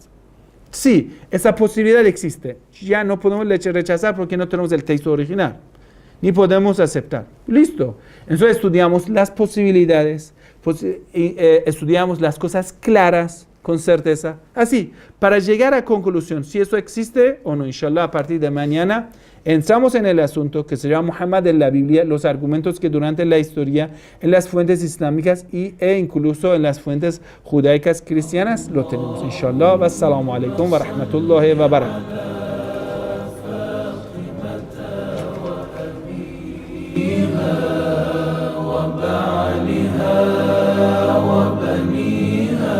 Sí, esa posibilidad existe. Ya no podemos rechazar porque no tenemos el texto original. Ni podemos aceptar. Listo. Entonces estudiamos las posibilidades, estudiamos las cosas claras, con certeza. Así, para llegar a conclusión, si eso existe o no, inshallah, a partir de mañana Entramos en el asunto que se llama Muhammad en la Biblia, los argumentos que durante la historia en las fuentes islámicas e incluso en las fuentes judaicas cristianas lo tenemos. Inshallah, wassalamu alaikum wa rahmatullahi wa barakatuh. وبنيها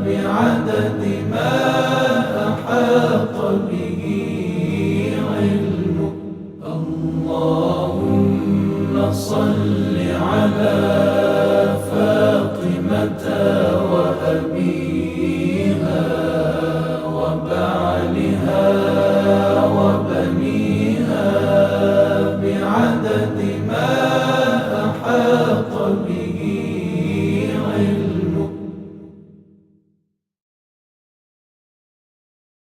بعدد ما